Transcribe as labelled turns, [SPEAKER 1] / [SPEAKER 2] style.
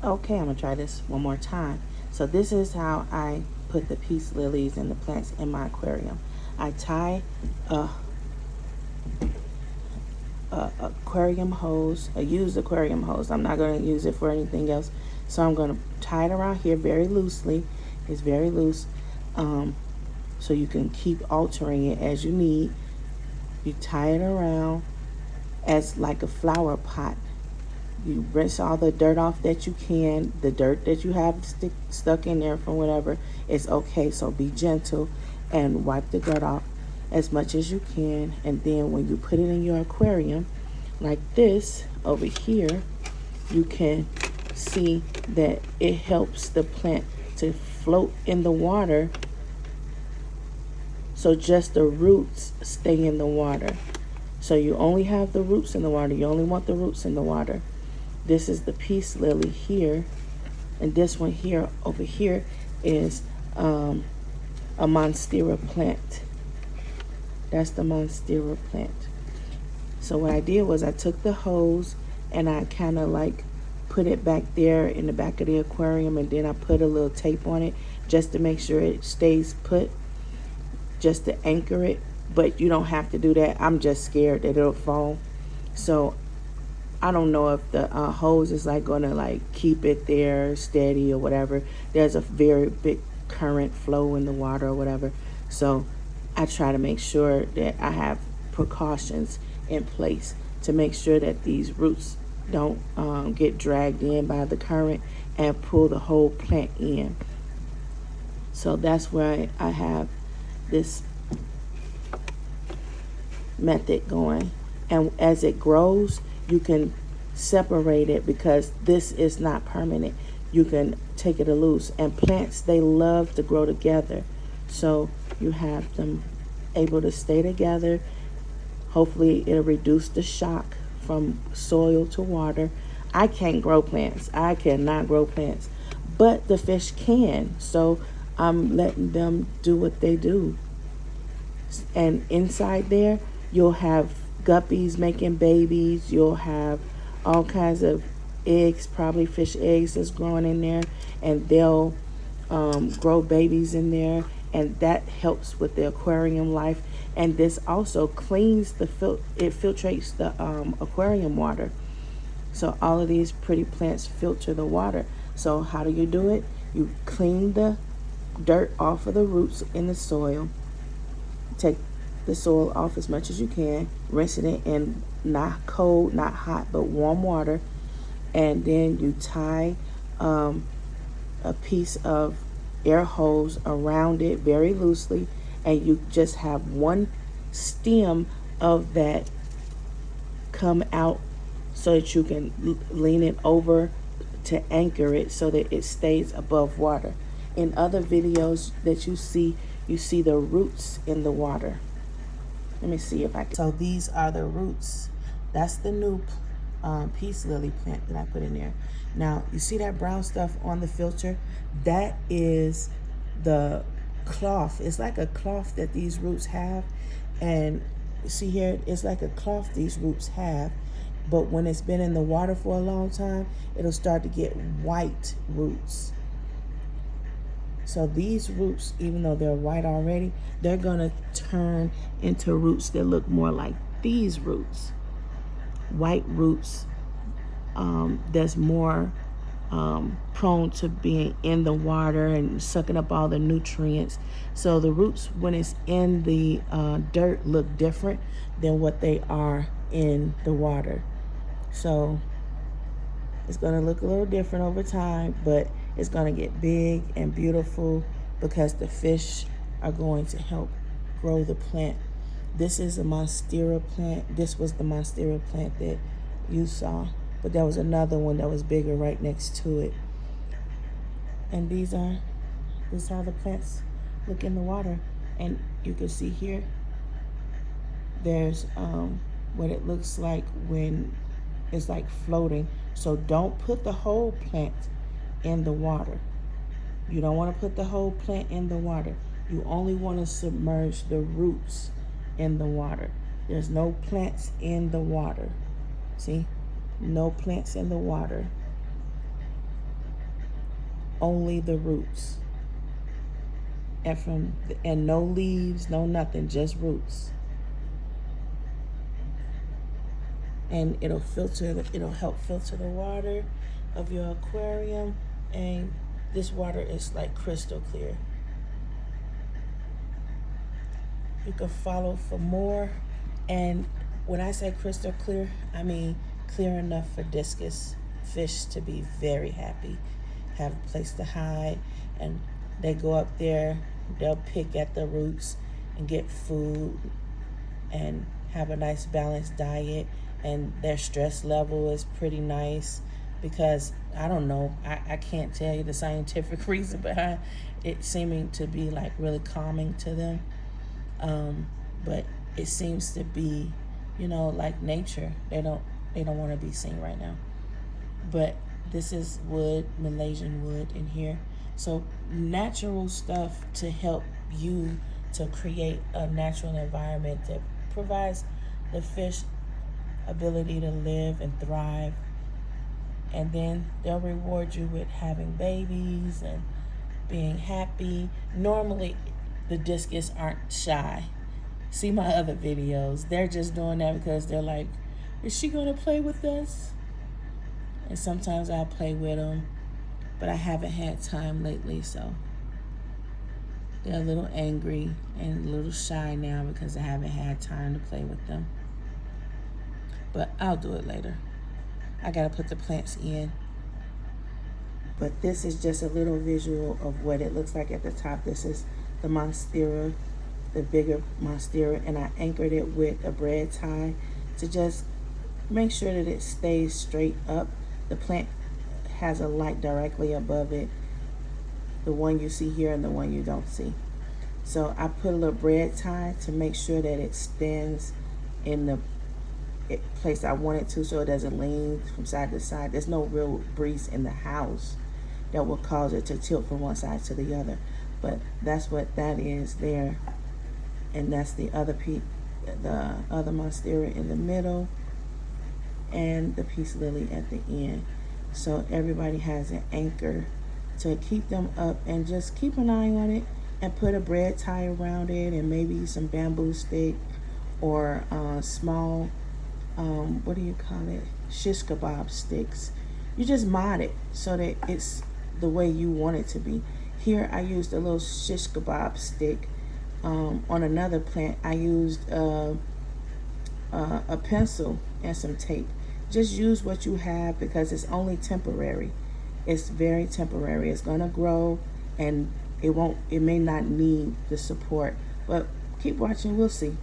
[SPEAKER 1] Okay, I'm gonna try this one more time. So this is how I put the peace lilies and the plants in my aquarium. I tie a aquarium hose, a used aquarium hose. I'm not gonna use it for anything else. So I'm gonna tie it around here very loosely. It's very loose. So you can keep altering it as you need. You tie it around as like a flower pot. You rinse all the dirt off that you can. The dirt that you have stuck in there from whatever, it's okay. So be gentle and wipe the dirt off as much as you can. And then when you put it in your aquarium, like this over here, you can see that it helps the plant to float in the water. So just the roots stay in the water. So you only have the roots in the water. You only want the roots in the water. This is the peace lily here. And this one here, over here, is a monstera plant. That's the monstera plant. So what I did was I took the hose and I kind of like put it back there in the back of the aquarium, and then I put a little tape on it just to make sure it stays put, just to anchor it. But you don't have to do that. I'm just scared that it'll fall. So I don't know if the hose is like gonna like keep it there steady or whatever. There's a very big current flow in the water or whatever. So I try to make sure that I have precautions in place to make sure that these roots don't get dragged in by the current and pull the whole plant in. So that's where I have this method going. And as it grows, you can separate it because this is not permanent. You can take it loose. And plants, they love to grow together. So you have them able to stay together. Hopefully it'll reduce the shock from soil to water. I can't grow plants. I cannot grow plants. But the fish can. So I'm letting them do what they do. And inside there, you'll have guppies making babies. You'll have all kinds of eggs, probably fish eggs that's growing in there. And they'll grow babies in there. And that helps with the aquarium life. And this also cleans it filtrates the aquarium water. So all of these pretty plants filter the water. So how do you do it? You clean the dirt off of the roots in the soil. Take the soil off as much as you can, rinsing it in not cold, not hot, but warm water. And then you tie a piece of air hose around it very loosely, and you just have one stem of that come out so that you can lean it over to anchor it so that it stays above water. In other videos that you see the roots in the water. Let me see if I can. So these are the roots. That's the new peace lily plant that I put in there. Now, you see that brown stuff on the filter? That is the cloth. It's like a cloth that these roots have. And see here, it's like a cloth these roots have. But when it's been in the water for a long time, it'll start to get white roots. So these roots, even though they're white already, they're gonna turn into roots that look more like these roots. White roots that's more prone to being in the water and sucking up all the nutrients. So the roots, when it's in the dirt, look different than what they are in the water. So it's gonna look a little different over time, but it's gonna get big and beautiful because the fish are going to help grow the plant. This is a monstera plant. This was the monstera plant that you saw, but there was another one that was bigger right next to it. And this is how the plants look in the water. And you can see here, there's what it looks like when it's like floating. So don't put the whole plant in the water. You don't want to put the whole plant in the water. You only want to submerge the roots in the water. There's no plants in the water. See? No plants in the water. only the roots. And no leaves, no nothing, just roots. And it'll help filter the water of your aquarium, and this water is like crystal clear. You can follow for more, and when I say crystal clear, I mean clear enough for discus fish to be very happy, have a place to hide, and they go up there, they'll pick at the roots and get food and have a nice balanced diet, and their stress level is pretty nice because I don't know, I can't tell you the scientific reason behind it seeming to be like really calming to them, but it seems to be, you know, like nature. They don't want to be seen right now. But this is wood, Malaysian wood in here. So natural stuff to help you to create a natural environment that provides the fish ability to live and thrive. And then they'll reward you with having babies and being happy. Normally, the discus aren't shy. See my other videos. They're just doing that because they're like, is she going to play with us? And sometimes I'll play with them, but I haven't had time lately, so they're a little angry and a little shy now because I haven't had time to play with them. But I'll do it later. I gotta put the plants in. But this is just a little visual of what it looks like at the top. This is the monstera, the bigger monstera, and I anchored it with a braid tie to just make sure that it stays straight up. The plant has a light directly above it, the one you see here and the one you don't see. So I put a little braid tie to make sure that it stands in the place I want it to, so it doesn't lean from side to side. There's no real breeze in the house that will cause it to tilt from one side to the other, but that's what that is there. And that's the other the other monstera in the middle, and the peace lily at the end. So everybody has an anchor to keep them up, and just keep an eye on it and put a braid tie around it, and maybe some bamboo stick or small what do you call it, shish kebab sticks. You just mod it so that it's the way you want it to be. Here I used a little shish kebab stick. On another plant I used a pencil and some tape. Just use what you have because it's only temporary. It's very temporary. It's gonna grow, and it may not need the support, but keep watching, we'll see.